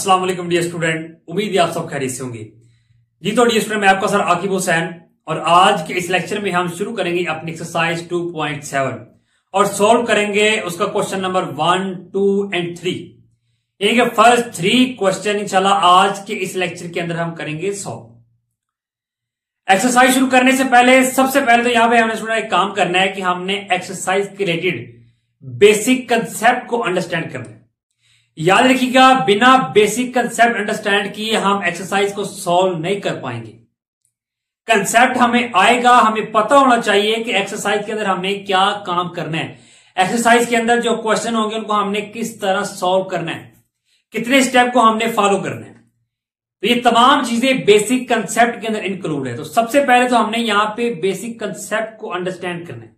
अस्सलाम वालेकुम dear student, उम्मीद है आप सब खैरियत से होंगे। जी तो डियर स्टूडेंट, मैं आपका सर आकिब हुसैन और आज के इस लेक्चर में हम शुरू करेंगे अपनी एक्सरसाइज 2.7 और सॉल्व करेंगे उसका क्वेश्चन नंबर 1, 2 एंड 3। यानी कि फर्स्ट 3 क्वेश्चन इंशाल्लाह आज के इस लेक्चर के अंदर हम करेंगे सॉल्व। एक्सरसाइज शुरू करने से पहले सबसे पहले तो यहां पे हमने सुना एक काम करना है कि हमने एक्सरसाइज के रिलेटेड बेसिक कंसेप्ट को अंडरस्टैंड करना है। याद रखिएगा, बिना बेसिक कंसेप्ट अंडरस्टैंड किए हम एक्सरसाइज को सॉल्व नहीं कर पाएंगे। कंसेप्ट हमें आएगा, हमें पता होना चाहिए कि एक्सरसाइज के अंदर हमने क्या काम करना है, एक्सरसाइज के अंदर जो क्वेश्चन होंगे उनको हमने किस तरह सॉल्व करना है, कितने स्टेप को हमने फॉलो करना है। तो ये तमाम चीजें बेसिक कंसेप्ट के अंदर इंक्लूड है। तो सबसे पहले तो हमने यहां पे बेसिक कंसेप्ट को अंडरस्टैंड करना है,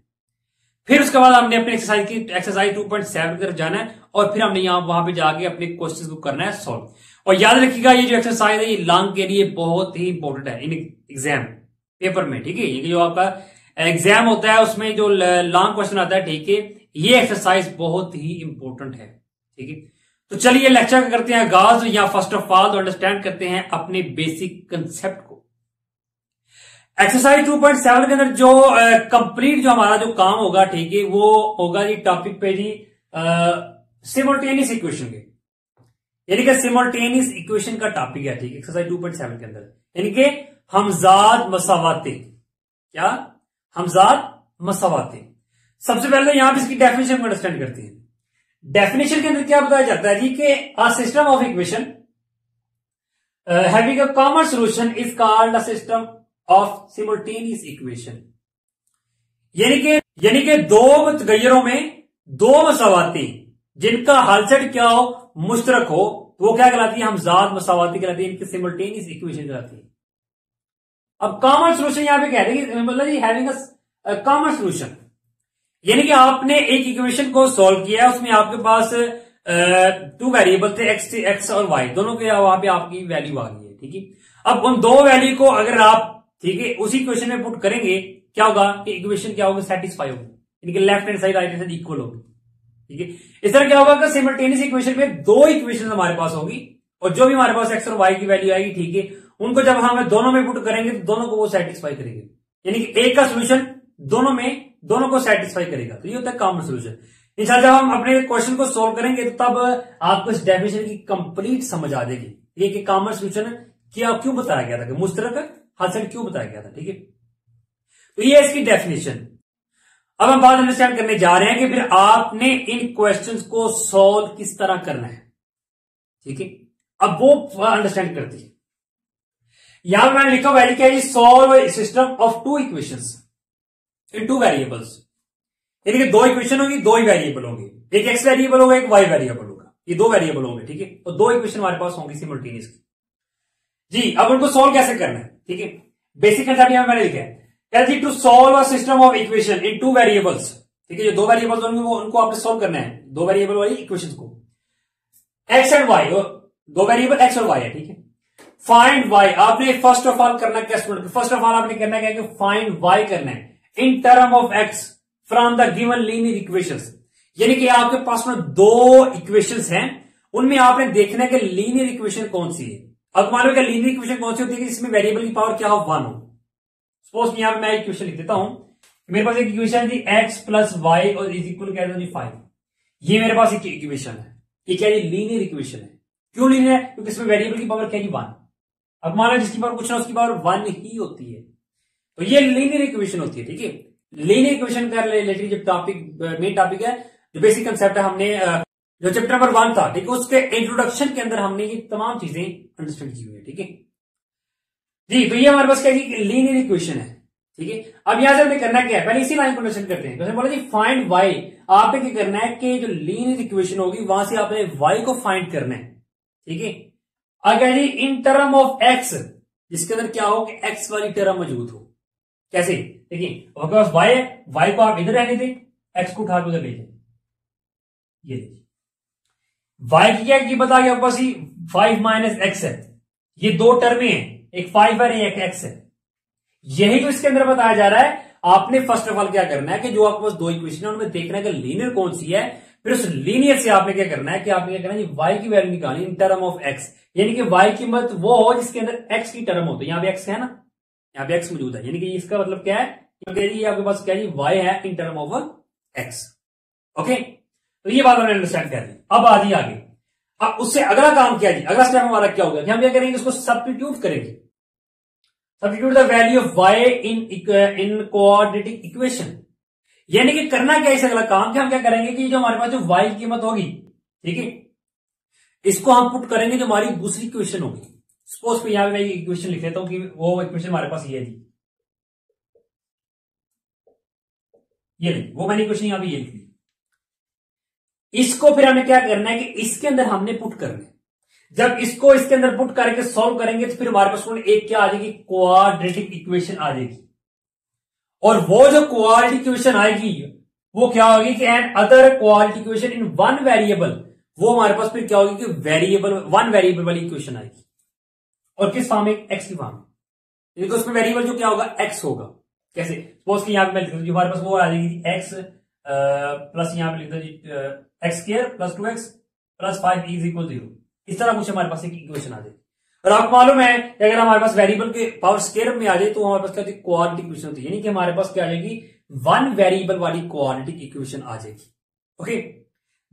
फिर उसके बाद हमने अपने एक्सरसाइज 2.7 की तरफ जाना है और फिर हमने वहां पे जाके अपने क्वेश्चंस को करना है सॉल्व। और याद रखिएगा, ये जो एक्सरसाइज है ये लॉन्ग के लिए बहुत ही इंपॉर्टेंट है इन एग्जाम पेपर में। ठीक है, ये जो आपका एग्जाम होता है उसमें जो लॉन्ग क्वेश्चन आता है, ठीक है, ये एक्सरसाइज बहुत ही इंपॉर्टेंट है। ठीक है, तो चलिए लेक्चर करते हैं आगाज। या फर्स्ट ऑफ ऑल तो अंडरस्टैंड करते हैं अपने बेसिक कंसेप्ट को। एक्सरसाइज 2.7 के अंदर जो कंप्लीट जो हमारा जो काम होगा, ठीक है, वो होगा जी टॉपिक पे जी सिमल्टेनियस इक्वेशन के, यानी कि सिमल्टेनियस इक्वेशन का टॉपिक है। ठीक है, एक्सरसाइज 2.7 के अंदर, यानी कि हमजाद मसावाते। क्या? हमजाद मसावाते। सबसे पहले यहां पे इसकी डेफिनेशन को अंडरस्टैंड करते हैं। डेफिनेशन के अंदर क्या बताया जाता है जी कि अ system of equation having a common solution is called a system of simultaneous equation. यानी कि दो मुतगय्यरों में दो मसावाती जिनका हलचल क्या हो, मुश्तरक हो, तो वो क्या कहलाती है? हमजाद मसावाती कहलाती है, इनकी सिमल्टेनियस इक्वेशन कहलाती है। अब कॉमन सॉल्यूशन यहां पे कह रहे हैं, मतलब जी हैविंग अ कॉमन सॉल्यूशन, यानी कि आपने एक इक्वेशन को सॉल्व किया, उसमें आपके पास 2 वेरिएबल थे, एक्स और वाई, दोनों के वहां पे आपकी वैल्यू आ गई है। ठीक है, अब उन दो वैल्यू को अगर आप, ठीक है, उसी इक्वेशन में पुट करेंगे, क्या होगा कि इक्वेशन क्या होगी? सेटिस्फाई होगी, यानी कि left hand side right hand side equal होगी। ठीक है, इस तरह क्या होगा कि सिमल्टेनियस इक्वेशन में दो इक्वेशन हमारे पास होगी और जो भी हमारे पास एक्स और वाई की वैल्यू आएगी, ठीक है, उनको जब हम दोनों में पुट करेंगे तो दोनों को वो सेटिस्फाई करेंगे, यानी कि एक का सोल्यूशन दोनों को सेटिस्फाई करेगा। तो ये होता है कॉमन सोल्यूशन। इंशाल्लाह जब हम अपने क्वेश्चन को सोल्व करेंगे तो तब आपको इस डेफिनेशन की कंप्लीट समझ आ जाएगी, ये कि कॉमन सोल्यूशन क्यों बताया गया था, कि मुश्तरक हलचल क्यों बताया गया था। ठीक है, तो ये इसकी डेफिनेशन। अब हम बात अंडरस्टैंड करने जा रहे हैं कि फिर आपने इन क्वेश्चंस को सॉल्व किस तरह करना है। ठीक है, अब वो अंडरस्टैंड करती है। यहां पर मैंने लिखा हुआ है कि solve system of 2 equations in 2 variables, यानी कि 2 इक्वेशन होगी, 2 ही वेरिएबल होंगे, एक एक्स वेरिएबल होगा, एक वाई वेरिएबल होगा, ये 2 वेरिएबल होंगे। ठीक है, तो 2 इक्वेशन हमारे पास होंगी सिमल्टेनियस की जी। अब उनको सॉल्व कैसे करना है? ठीक है, बेसिक कंसेप्ट यहां मैंने लिखा है to solve a system of equation in 2 variables. ठीक है, जो 2 वेरिएबल्स होंगे वो उनको आपने सॉल्व करना है, 2 वेरिएबल वाली इक्वेशन को, x and y, 2 variable x और वाई है। ठीक है, फाइंड वाई आपने फर्स्ट ऑफ ऑल करना क्या स्टूडेंट? फर्स्ट ऑफ ऑल आपने करना क्या कि फाइंड वाई करना है in term of x from the given linear equations. यानी कि आपके पास में 2 इक्वेशंस हैं, उनमें आपने देखना है कि लीनियर इक्वेशन कौन सी है। अब मान लो कि लीनियर इक्वेशन कौन सी होती है कि जिसमें वेरिएबल की पावर क्या हो, 1 हो। सपोज यहां पे मैं इक्वेशन लिख देता हूं, मेरे पास एक इक्वेशन थी x प्लस वाई और इज इक्वल क्या है 5। ये मेरे पास एक इक्वेशन है, ये क्या है? लीनियर इक्वेशन है। क्यों लीनियर है? क्योंकि इसमें वेरिएबल की पावर क्या है? 1। अब मान लो जिसकी पावर कुछ ना उसकी पावर 1 ही होती है, तो ये लीनियर इक्वेशन होती है। ठीक है, लीनियर इक्वेशन का रिलेटेड जो टॉपिक, मेन टॉपिक है, जो बेसिक कंसेप्ट है, हमने जो चैप्टर नंबर 1 था, ठीक है, उसके इंट्रोडक्शन के अंदर हमने ये तमाम चीजें अंडरस्टैंड की हुई है। ठीक है जी, तो ये हमारे पास क्या है? लीनियर इक्वेशन है। ठीक है, अब यहां से हमें करना क्या है? पहले इसी लाइन को अंडरस्टैंड करते हैं। जैसे बोला जी फाइंड वाई, आपने क्या करना है कि जो लीनियर इक्वेशन होगी वहां से आपने वाई को फाइंड करना है। ठीक है, अगर जी इन टर्म ऑफ एक्स, जिसके अंदर क्या हो कि एक्स वाली टर्म मौजूद हो। कैसे? देखिए, आपके पास वाई है, वाई को आप इधर रहने दें, एक्स को उठा के उधर ले जाए। ये देखिए वाई की क्या की बता गया आपके पास ही 5 माइनस एक्स है, ये 2 टर्में हैं, एक 5 है एक एक्स है। यही तो इसके अंदर बताया जा रहा है। आपने फर्स्ट ऑफ ऑल क्या करना है कि जो आपके पास 2 इक्वेशन है उनमें देखना है कि लीनियर कौन सी है, फिर उस लीनियर से आपने क्या करना है कि आपने क्या करना है, वाई की वैल्यू निकालनी इन टर्म ऑफ एक्स, यानी कि वाई की कीमत वो हो जिसके अंदर एक्स की टर्म हो। तो यहां पे एक्स है ना, यहां पे एक्स मौजूद है, यानी कि इसका मतलब क्या है, ये आपके पास क्या है, वाई है in term of x. Okay, तो ये बात हमने अंडरस्टैंड कर ली। अब आ जी आगे, अब उससे अगला काम क्या है जी, अगला स्टेप हमारा क्या होगा कि हम क्या करेंगे, इसको सब्स्टिट्यूट करेंगे, substitute the value of y in quadratic equation. यानी कि करना क्या है इस अगला काम कि हम क्या करेंगे कि जो हमारे पास जो वाई की कीमत होगी, ठीक है, इसको हम पुट करेंगे जो हमारी दूसरी इक्वेशन होगी। सपोज यहां पे मैं इक्वेशन लिख लेता हूं कि वो इक्वेशन हमारे पास ये है जी, ये नहीं, वो मैंने इक्वेशन यहां पे ये लिख ली। इसको फिर हमें क्या करना है कि इसके अंदर हमने पुट करना है। जब इसको इसके अंदर पुट करके सॉल्व करेंगे तो फिर हमारे पास एक क्या आ जाएगी, क्वाड्रेटिक इक्वेशन आ जाएगी। और वो जो क्वाड्रेटिक इक्वेशन आएगी वो क्या होगी कि an other quadratic equation in one variable, वो हमारे पास फिर क्या होगी कि वेरिएबल, वन वेरिएबल वाली इक्वेशन आएगी। और किस फॉर्म में, एक्स की फॉर्म में, उसमें वेरिएबल जो क्या होगा, एक्स होगा। कैसे, सपोज कि यहां पे मैं लिख हमारे पास वो आ जाएगी एक्स प्लस यहां पे लिख दो x square plus 2x plus 5 is equal 0। इस तरह कुछ हमारे पास एक इक्वेशन आ जाएगी। और आपको मालूम है कि अगर हमारे पास वेरिएबल के पावर स्क्वायर में आ जाए तो हमारे पास क्या होती है, क्वाड्रेटिक इक्वेशन होती है, यानी कि हमारे पास क्या आ जाएगी, वन वेरिएबल वाली क्वाड्रेटिक इक्वेशन आ जाएगी। ओके,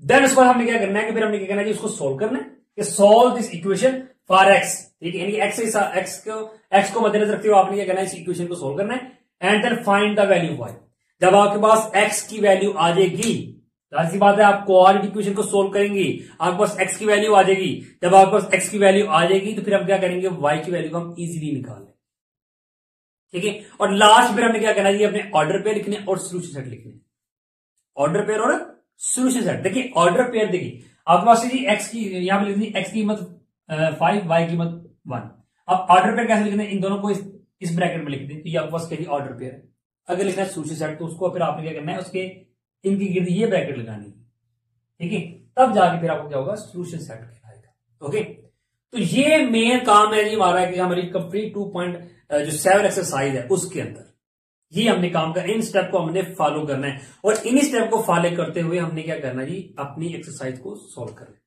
देन उसके बाद हमने क्या करना है कि फिर हमने क्या करना है, उसको सोल्व करना है कि solve this equation for x, ठीक है, यानी कि एक्स को मद्देनजर रखते हुए आपने क्या करना है, इस इक्वेशन को सोल्व करना है। And then find the value y. जब आपके पास एक्स की वैल्यू आ जाएगी, जाहिर सी बात है आप क्वाड्रेटिक इक्वेशन को सोल्व करेंगे, आपके पास एक्स की वैल्यू आ जाएगी। जब आपके पास एक्स की वैल्यू आ जाएगी तो फिर हम क्या करेंगे, वाई की वैल्यू को हम इजीली निकाल लें, ठीक है। और लास्ट फिर हमने क्या करना है, अपने ऑर्डर पेयर लिखने और सोल्यूशन सेट लिखने, ऑर्डर पेयर और सोल्यूशन सेट। देखिए ऑर्डर पेयर, देखिए आपके पास जी एक्स की यहां पर लिखनी, एक्स की कीमत 5, वाई की कीमत 1। अब ऑर्डर पेयर कैसे लिखना है, इन दोनों को इस ब्रैकेट में लिख दें, तो ये आपके पास क्या ऑर्डर पेयर है। अगर लिखना है सोल्यूशन सेट तो उसको फिर आपने क्या करना है, उसके इनकी गिर्द ये ब्रैकेट लगानी है, ठीक है, तब जाके फिर आपको क्या होगा, सोल्यूशन सेट कहलाएगा। ओके, तो ये मेन काम है जी हमारा कि हमारी कंप्लीट 2.7 एक्सरसाइज है उसके अंदर ये हमने काम कर, इन स्टेप को हमने फॉलो करना है। और इन स्टेप को फॉलो करते हुए हमने क्या करना है जी, अपनी एक्सरसाइज को सॉल्व करना है।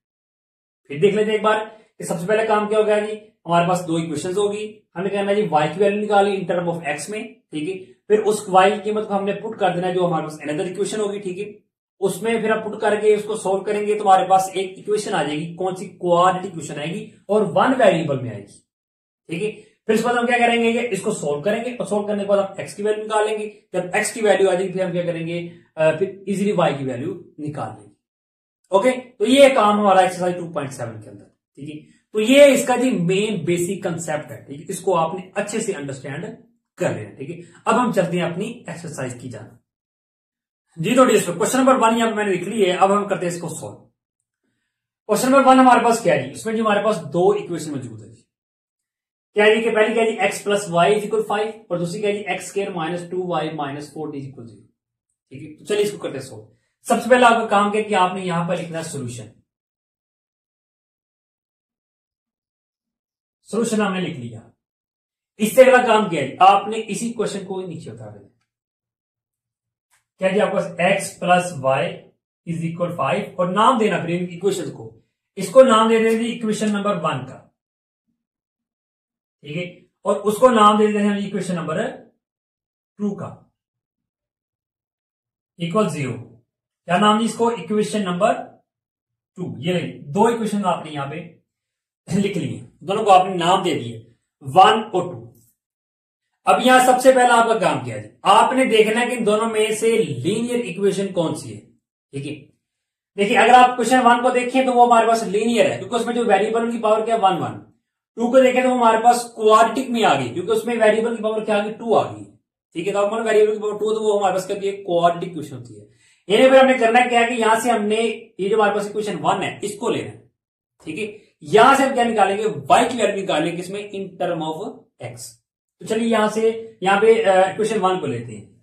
फिर देख लेते हैं एक बार कि सबसे पहले काम क्या होगा जी, हमारे पास दो इक्वेशंस होगी, हमें कहना है जी वाई की वैल्यू निकाली इन टर्म ऑफ एक्स में, ठीक है। फिर उस वाई की कीमत को हमने पुट कर देना है जो हमारे पास अनदर इक्वेशन होगी, ठीक है। उसमें फिर हम पुट करके उसको सोल्व करेंगे तो हमारे पास एक इक्वेशन आ जाएगी, कौन सी, क्वाड्रेटिक इक्वेशन आएगी और वन वेरिएबल में आएगी, ठीक है। फिर इसके बाद हम क्या करेंगे, इसको सोल्व करेंगे और सोल्व करने के बाद हम एक्स की वैल्यू निकालेंगे। जब एक्स की वैल्यू आ जाएगी फिर हम क्या करेंगे, फिर इजीली वाई की वैल्यू निकाल लेंगे। ओके, तो ये काम हमारा एक्सरसाइज 2.7 के अंदर, ठीक है। तो ये इसका जी मेन बेसिक कंसेप्ट है, ठीक है, इसको आपने अच्छे से अंडरस्टैंड कर लेना, ठीक है। अब हम चलते हैं अपनी एक्सरसाइज की जाना जी। तो क्वेश्चन नंबर 1 यहां पर मैंने लिख ली है, अब हम करते हैं इसको सॉल्व। क्वेश्चन नंबर 1 हमारे पास क्या है जी, उसमें जी हमारे पास दो इक्वेशन मौजूद है जी। क्या है जी, पहली क्या है जी, X plus Y is equal 5 और दूसरी क्या है जी, X square minus 2y minus 4 is equal 0, ठीक है। तो चलिए इसको करते हैं सॉल्व। सबसे पहले आपका काम क्या है कि आपने यहां पर लिखना है सोल्यूशन। सोल्यूशन हमने लिख लिया। इससे अगला काम क्या है, आपने इसी क्वेश्चन को नीचे उतार देना। क्या जी, आपके पास X plus Y is equal 5 और नाम देना फिर इक्वेशन को, इसको नाम दे देंगे इक्वेशन नंबर 1 का, ठीक है। और उसको नाम दे देते हैं इक्वेशन नंबर 2 का, इक्वल 0। क्या नाम है इसको, इक्वेशन नंबर 2। ये दो इक्वेशन आपने यहां पे लिख लिए, दोनों को आपने नाम दे दिए 1 और 2। अब यहां सबसे पहला आपका काम क्या है, आपने देखना है कि इन दोनों में से लीनियर इक्वेशन कौन सी है, ठीक है। देखिए अगर आप क्वेश्चन 1 को देखें तो वो हमारे पास लीनियर है क्योंकि उसमें जो वेरिएबल की पावर क्या 1 1। 2 को देखें तो हमारे पास क्वाड्रेटिक में आ गई क्योंकि उसमें वेरिएबल की पावर क्या आ गई 2 आ गई, ठीक है। तो आप वेरिएबल की पावर 2 तो वो हमारे पास क्या क्वाड्रेटिक इक्वेशन होती है। यानी फिर हमने करना क्या है कि यहां से हमने ये जो हमारे पास इक्वेशन 1 है इसको लेना है, ठीक है। यहां से हम क्या निकालेंगे, वाई की वैल्यू निकालेंगे किसमें, इन टर्म ऑफ एक्स। तो चलिए यहां से यहां पे इक्वेशन 1 को लेते हैं।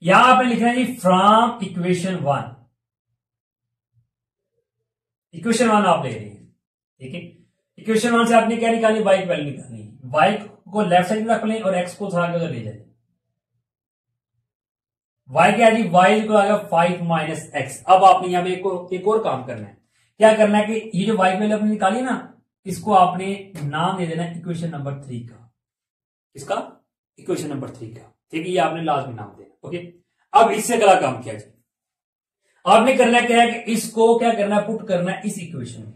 यहां आपने लिखना है जी फ्रॉम इक्वेशन 1, इक्वेशन 1 आप ले रहे हैं, ठीक है। इक्वेशन 1 से आपने क्या निकाली, वाई की वैल्यू निकालनी है। वाई को लेफ्ट साइड में रख लें और एक्स को थोड़ा उधर ले जाए, y क्या है जी, y को आ गया 5 माइनस एक्स। अब आपने यहाँ पे एक और काम करना है। क्या करना है कि ये जो y की वैल्यू आपने निकाली ना, इसको आपने नाम दे देना इक्वेशन नंबर 3 का। इसका इक्वेशन नंबर 3 का, ठीक है, ये आपने लास्ट में नाम देना। ओके, अब इससे अगला काम किया जाए, आपने करना क्या है कि इसको क्या करना है, पुट करना है इस इक्वेशन में।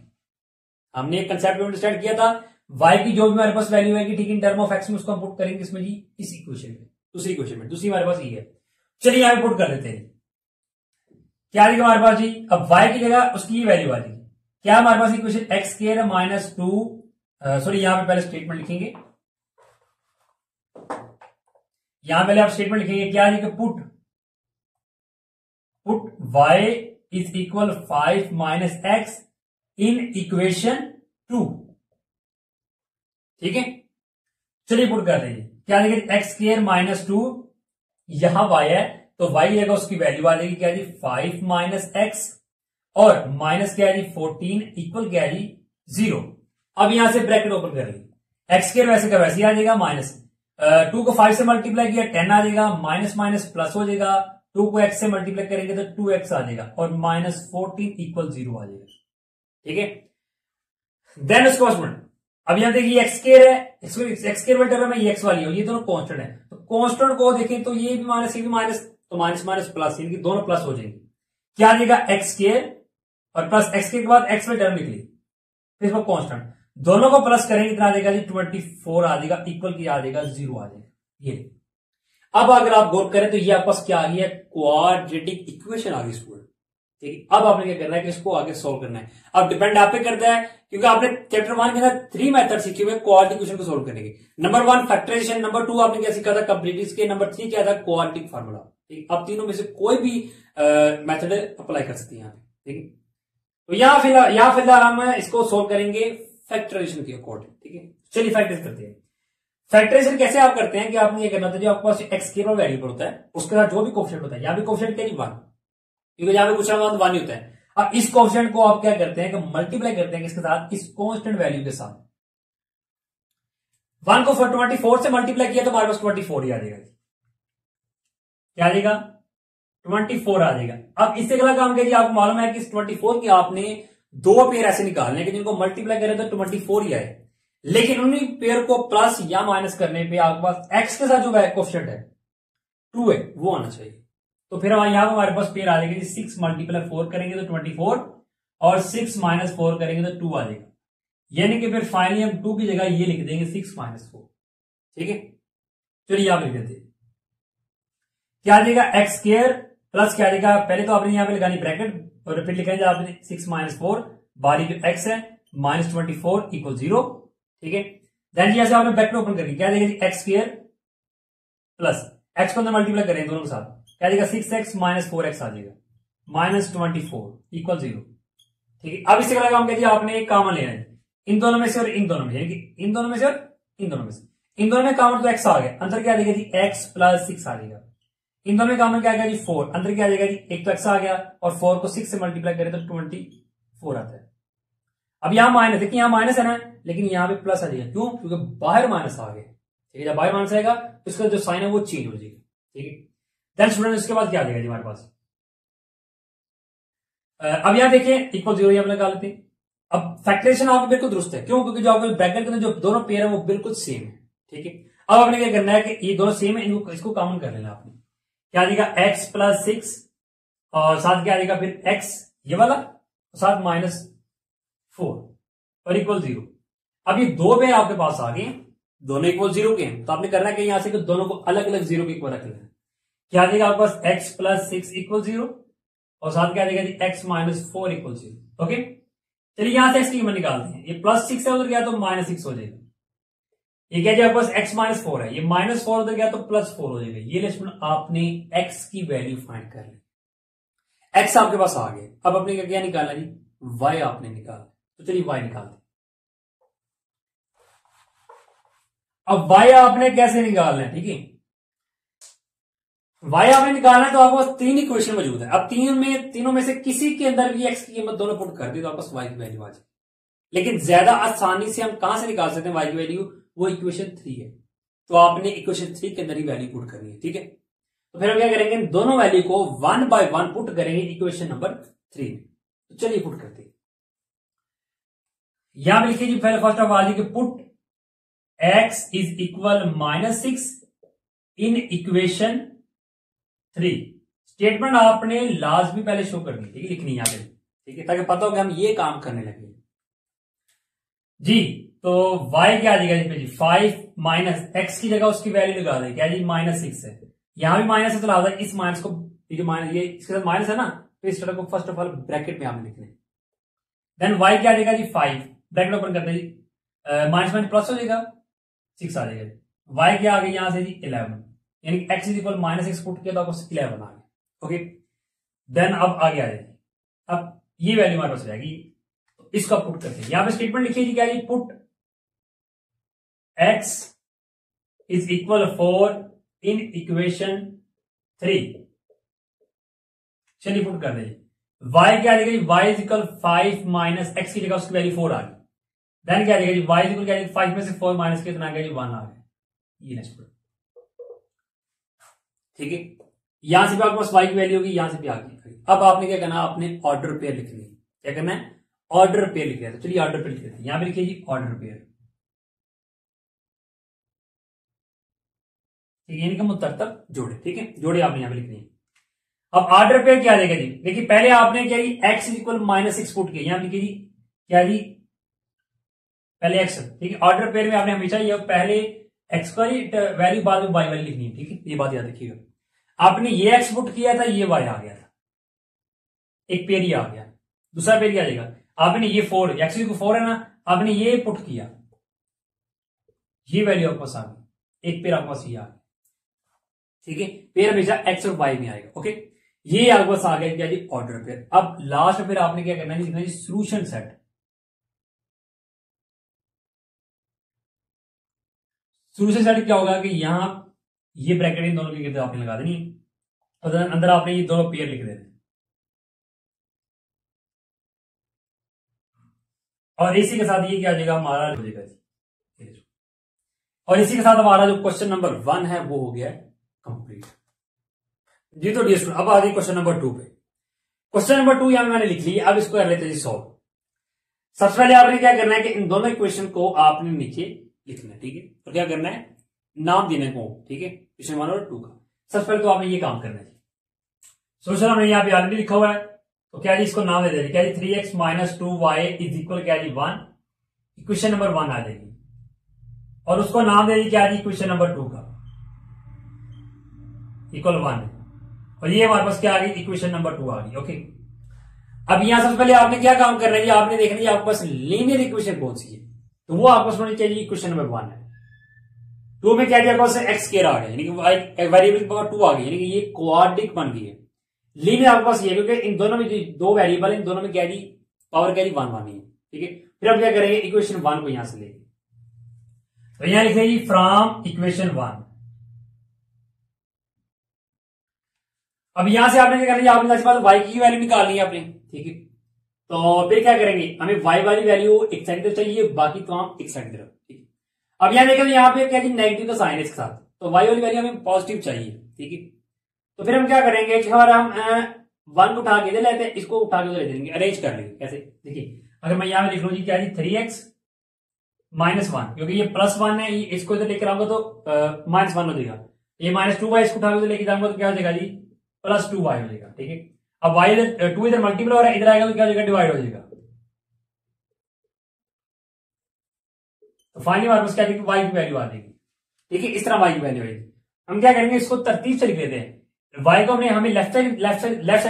हमने एक कंसेप्ट अंडरस्टैंड किया था, y की जो भी हमारे पास वैल्यू है ठीक इन टर्म ऑफ x में, उसको हम पुट करेंगे इसमें जी, इस इक्वेशन में, दूसरी इक्वेशन में, दूसरी हमारे पास ये है। चलिए यहां पे पुट कर देते हैं। क्या आएगा हमारे पास जी, अब y की जगह उसकी वैल्यू आ जाएगी। क्या हमारे पास equation X square minus 2, sorry यहां पे पहले स्टेटमेंट लिखेंगे, यहां पहले आप स्टेटमेंट लिखेंगे क्या है, put y is equal 5 minus x in equation 2। ठीक है, चलिए पुट कर देंगे। क्या देंगे, एक्स स्क्वायर माइनस 2, यहां y है तो y लेगा, उसकी वैल्यू आ जाएगी क्या जी, 5 माइनस एक्स, और माइनस क्या है जी 14, इक्वल क्या है जी 0। अब यहां से ब्रैकेट ओपन कर ली, एक्स स्क्वायर वैसे का वैसे आ जाएगा, माइनस 2 को 5 से मल्टीप्लाई किया 10 आ जाएगा, माइनस माइनस प्लस हो जाएगा, 2 को x से मल्टीप्लाई करेंगे तो 2x आ जाएगा, और माइनस 14 इक्वल 0 आ जाएगा। ठीक है, देन उसके बाद अब यहां देखिए एक्स स्क्वायर है, एक्स स्क्वायर वाले टर्म में ये एक्स वाली हो, ये दोनों कांस्टेंट है, तो कांस्टेंट को देखें तो ये भी माइनस, ये भी माइनस, तो माइनस माइनस प्लस, इनकी दोनों प्लस हो जाएंगे। क्या आ जाएगा, एक्स स्क्वायर और प्लस एक्स के बाद एक्स वाली टर्म निकली, फिर इसको कांस्टेंट, दोनों को प्लस करेंगे कितना आ जाएगा जी 24 आ जाएगा, इक्वल क्या आ जाएगा 0 आ जाएगा। ये अब अगर आप गौर करें तो ये आपके पास क्या आ गया, क्वाड्रेटिक इक्वेशन आ गई स्टूडेंट। ठीक है, अब आपने क्या करना है कि इसको आगे सोल्व करना है। अब डिपेंड आप पे करता है, क्योंकि आपने चैप्टर 1 के अंदर 3 मेथड सीखे हुए क्वाड्रेटिक इक्वेशन को सोल्व करने के। नंबर 1 फैक्टराइजेशन, नंबर 2 आपने क्या सीखा था कंप्लीटिव के, नंबर 3 क्या था क्वाड्रेटिक फार्मूला। ठीक, अब तीनों में से कोई भी मेथड अप्लाई कर सकते हैं यहाँ पे। ठीक है, तो यहां फिलहाल हम इसको सोल्व करेंगे फैक्टराइजेशन के अकॉर्डिंग। ठीक है, चलिए फैक्टराइज करते हैं। फैक्टराइजेशन कैसे आप करते हैं कि आपने ये करना था, जो आपके पास एक्स के वेरिएबल होता है उसके साथ जो भी कोफिशिएंट होता है, यहाँ भी कोफिशिएंट क्या 1, क्योंकि यहाँ पे कुछ वन ही होता है। अब इस कोफिशिएंट को आप क्या करते हैं कि मल्टीप्लाई करते हैं किसके साथ, इस कांस्टेंट वैल्यू के साथ। 1 को 24 से मल्टीप्लाई किया तो हमारे पास 24 ही आ जाएगा। क्या आ जाएगा, 24 आ जाएगा। अब इससे अगला काम कीजिए, आपको मालूम है कि इस 24 की आपने दो पेयर ऐसे निकालने कि जिनको मल्टीप्लाई करें तो 24 ही आए, लेकिन उन्हीं पेयर को प्लस या माइनस करने पे आपके पास एक्स के साथ जो कोफिशिएंट है 2 है वो आना चाहिए। तो फिर यहां पर हमारे पास पेयर आ जाएगी 6 मल्टीप्लाई 4 करेंगे तो 24, और 6 माइनस 4 करेंगे तो 2 आ जाएगा। यानी कि फिर फाइनली हम 2 की जगह ये लिख देंगे 6 माइनस 4। ठीक है, चलिए यहां पर लिख देते हैं। क्या आ जाएगा, एक्स स्क्वायर प्लस क्या आ जाएगा, पहले तो आपने यहां पे लगानी ब्रैकेट, और फिर लिखेंगे आपने 6 माइनस 4 बारी जो एक्स है माइनस 24 इक्वल 0। ठीक है, देन जैसे आपने ब्रैकेट ओपन करके क्या देगा, एक्स स्क्वायर प्लस एक्स को अंदर मल्टीप्लाई करें दोनों के साथ, क्या देगा 6x माइनस 4x आ जाएगा, माइनस 24 इक्वल 0। ठीक है, अब इससे क्या काम कीजिए, आपने एक कॉमन लेना है इन दोनों में से और इन दोनों में, यानी कि इन दोनों में से और इन दोनों में से। इन दोनों में कॉमन तो x आ गया, अंदर क्या आ जाएगा जी x प्लस 6 आ जाएगा। इन दोनों में कॉमन क्या आ गया जी 4, अंदर क्या आ जाएगा जी, एक तो x आ गया और 4 को 6 से मल्टीप्लाई करें तो 24 आता है। अब यहां माइनस, देखिए यहां माइनस है ना, लेकिन यहां पे प्लस आ जाएगा, क्यों, क्योंकि बाहर माइनस आ गया। ठीक है, जब बाहर माइनस आएगा तो इसका जो साइन है वो चेंज हो जाएगा। ठीक है, देन स्टूडेंट इसके बाद क्या आ जाएगा जी हमारे पास, अब यहां देखिए इक्वल 0 ये लगा लेते हैं। अब फैक्टराइजेशन आपको बिल्कुल दुरुस्त है, क्यों, क्योंकि जो आपके ब्रैकेट के अंदर जो दोनों पेयर है वो बिल्कुल सेम है। ठीक है, अब आपने क्या करना है कि ये दोनों सेम है, इनको इसको कॉमन कर लेना आपने। क्या आ जाएगा, x प्लस 6 और साथ क्या आ जाएगा फिर x ये वाला, साथ माइनस 4 और इक्वल 0। अब ये दो पेयर आपके पास आ गए, दोनों इक्वल 0 के हैं, तो आपने करना क्या, यहां से कि दोनों को अलग अलग 0 के इक्वल रख लेना। क्या आ जाएगा आपके पास, x प्लस 6 इक्वल 0 और साथ क्या आ जाएगा जी x माइनस 4 इक्वल 0। ओके, चलिए यहां से x की कीमत निकालते हैं। ये प्लस 6 है उधर गया तो माइनस 6 हो जाएगा। ये क्या आपके पास x माइनस 4 है, ये माइनस 4 उधर गया तो प्लस 4 हो जाएगा। ये लेकिन आपने x की वैल्यू फाइंड कर ली, x आपके पास आ गया। अब आपने क्या निकाला जी, y आपने निकाला, तो चलिए y निकालते। अब y आपने कैसे निकालना है, ठीक है, y आपने निकालना है तो आपके पास 3 इक्वेशन मौजूद है। अब तीनों में से किसी के अंदर भी x की कीमत दोनों पुट कर दी तो आपके पास y की वैल्यू आ जाए। लेकिन ज्यादा आसानी से हम कहां से निकाल सकते हैं y की वैल्यू, वो इक्वेशन 3 है, तो आपने इक्वेशन 3 के अंदर ही वैल्यू पुट करनी है। ठीक है, तो फिर हम क्या करेंगे, इन दोनों वैल्यू को 1 बाय 1 पुट करेंगे इक्वेशन नंबर 3 में। तो चलिए पुट करते हैं। यहां पे लिखिए जी पहले फर्स्ट ऑफ ऑल कि put x is equal -6 in equation 3। Statement आपने लाजमी पहले शो करनी, ठीक है, लिखनी यहां पे, ठीक है, ताकि पता हो कि हम ये काम करने लगे जी। तो y क्या आ जाएगा जी, 5 माइनस x की जगह उसकी वैल्यू लगा दें, क्या जी -6 है, यहां भी माइनस है तो लाजा इस माइनस को, ये जो माइनस, ये इसके साथ माइनस है ना, तो इस तरह को फर्स्ट ऑफ ऑल ब्रैकेट में आपने लिखने। देन y क्या आ जाएगा जी 5, ब्रैकेट ओपन करते जी, माइनस माइनस प्लस हो जाएगा, 6 आ जाएगा। y क्या आ गया यहां से जी 11, यानी x इज इक्वल -6 पुट किया तो आपको 11 आ गया। ओके, देन अब आगे आ जाएगी, अब ये वैल्यू हमारे पास रहेगी, तो इसका पुट करते हैं। यहां पे स्टेटमेंट लिखिए जी क्या जी, put x is equal 4 in equation 3। चलिए पुट कर दें, y क्या आ जाएगा जी, y is equal 5 minus x की जगह उसकी वैल्यू 4 आ गई। देन क्या आ जाएगा जी, y इज इक्वल क्या, 5 में से 4 माइनस कितना आ गया जी 1 आ गया। ये नेक्स्ट पुट, ठीक है, यहां से भी आपके पास y की वैल्यू होगी, यहां से भी आ गई। अब आपने क्या करना, आपने ऑर्डर पेयर लिखनी है। क्या करना है, ऑर्डर पेयर लिख रहे हैं। तो चलिए ऑर्डर पेयर लिख लेते हैं। यहां पे लिखिए जी ऑर्डर पेयर, ठीक है, इनका मुतरतब जोड़े, ठीक है, जोड़े आपने यहां पे लिखनी है। अब ऑर्डर पेयर क्या आ जाएगा जी, देखिए पहले आपने क्या जी x इक्वल -6 पुट किया, यहां लिखिए जी क्या जी, पहले x, ठीक है, ऑर्डर पेयर में आपने हमेशा ये पहले x का वैल्यू बाद में y वाली लिखनी है, ठीक है, ये बात याद रखिएगा। आपने ये x पुट किया था, ये y आ गया था, एक पेयर ही आ गया। दूसरा पेयर क्या आ जाएगा, आपने ये 4, x को 4 है ना, आपने ये पुट किया, ये वैल्यू आपके पास आ गई, एक पेयर आपके पास ये आ गया, ठीक है, पेयर हमेशा x और y में आएगा। ओके, ये आपके पास आ गया क्या जी ऑर्डर पेयर। अब लास्ट में फिर आपने क्या करना है, लिखना है सॉल्यूशन सेट। सॉल्यूशन सेट क्या होगा कि यहां ये ब्रैकेट इन दोनों की गिनती आपने लगा देनी है, और अंदर आपने ये दोनों पेयर लिख देने, और इसी के साथ ये क्या हो जाएगा हमारा हो जाएगा जी। और इसी के साथ हमारा जो क्वेश्चन नंबर 1 है वो हो गया कंप्लीट जी। तो डियर स्टूडेंट, अब आ गई क्वेश्चन नंबर 2 पे। क्वेश्चन नंबर 2 यहां मैंने लिख लिया, अब इसको कर लेते हैं जी सॉल्व। सबसे पहले आपने क्या करना है कि इन दोनों इक्वेशन को आपने नीचे लिखना है, ठीक है, और क्या करना है, नाम देने को, ठीक है, क्वेश्चन 1 और 2 का। सबसे पहले तो आपने ये काम करना है। सोल्यूशन हमने यहाँ पे ऑलरेडी लिखा हुआ है, तो क्या जी इसको नाम दे देंगे, क्या जी 3x minus 2y is equal क्या जी 1, इक्वेशन नंबर 1 आ जाएगी, और उसको नाम दे दी क्या जी इक्वेशन नंबर 2 का, इक्वल 1, और ये हमारे पास क्या आ गई, इक्वेशन नंबर 2 आ गई। ओके, अब यहां सबसे पहले आपने क्या काम करना है जी, आपने देखना है आपके पास लीनियर इक्वेशन कौन सी है, तो वो आपको समझनी चाहिए। इक्वेशन नंबर 1 है, 2 में क्या दिया, एक्स स्क्वायर आ गया, यानी कि वेरिएबल की पावर 2 आ गई, यानी कि ये क्वाड्रिक बन गई है। लीनियर आपके पास ये, क्योंकि इन दोनों में दो वेरिएबल, इन दोनों में क्या दी पावर क्या दी 1 1 है, ठीक है। फिर हम क्या करेंगे, इक्वेशन 1 को यहां से लेंगे, तो यहां लिख देंगे फ्रॉम इक्वेशन 1। अब यहां से आपने क्या करना है, आपने वाई की वैल्यू निकालनी है आपने, ठीक है। तो फिर क्या करेंगे, हमें वाई वाली वैल्यू एक साइड तरफ चाहिए, बाकी तमाम एक साइड तरफ, ठीक है। अब यहां देखें, यहाँ पे क्या नेगेटिव का साइन है इसके साथ, तो वाई वाली वैल्यू हमें पॉजिटिव चाहिए, ठीक है। तो फिर हम क्या करेंगे कि हमारा हम 1 को उठा के इधर लेते हैं, इसको उठा के उधर ले देंगे, अरेंज कर लेंगे। कैसे, देखिए अगर मैं यहां पे लिख लूं जी क्या जी 3x माइनस 1, क्योंकि ये +1 है, इसको इधर लेकर आऊंगा तो -1 हो जाएगा, ये -2y इसको उठा के लेके जाऊंगा तो क्या हो जाएगा जी +2y हो जाएगा, ठीक है। अब y 2 इधर मल्टीप्लाई हो रहा है, इधर आएगा तो क्या हो जाएगा, डिवाइड हो जाएगा। तो फाइनली हमारे पास क्या y की वैल्यू आ जाएगी, ठीक है, इस तरह y की वैल्यू आएगी। हम क्या करेंगे, इसको तरतीब से लिख लेते हैं। y को हमें लेफ्ट साइड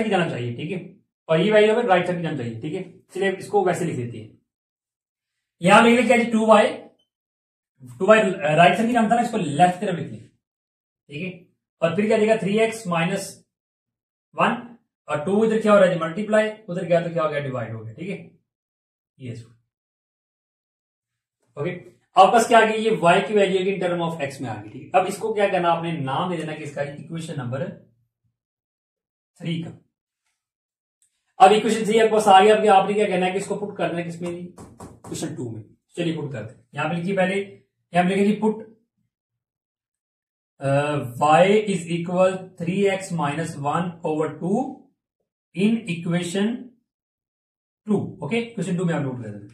की जाना चाहिए, ठीक है, और ये वैल्यू हमें राइट साइड की जाना चाहिए, ठीक है। इसलिए इसको वैसे लिख देते हैं। यहां लिख लिया 2y राइट साइड की जाना था ना, इसको लेफ्ट तरफ लिख लिया, ठीक है। और फिर क्या देगा 3x माइनस 1, और 2 इधर क्या हो रहा है मल्टीप्लाई, उधर गया तो क्या हो गया डिवाइड हो गया, ठीक है। ये ओके, आपस क्या आ गई, ये y की value in term of x में आ गई, ठीक है। अब इसको क्या करना, आपने नाम दे देना कि इसका इक्वेशन नंबर 3 का। अब इक्वेशन 3 आपके पास आ गया, अब आपने क्या करना है कि इसको पुट कर देना किसमें, इक्वेशन 2 में। चलिए पुट करते हैं। यहां पे लिखिए, पहले यहां पे लिखिए put y is equal 3x minus 1/2 in equation 2। Okay, equation 2 में आप नोट कर दें।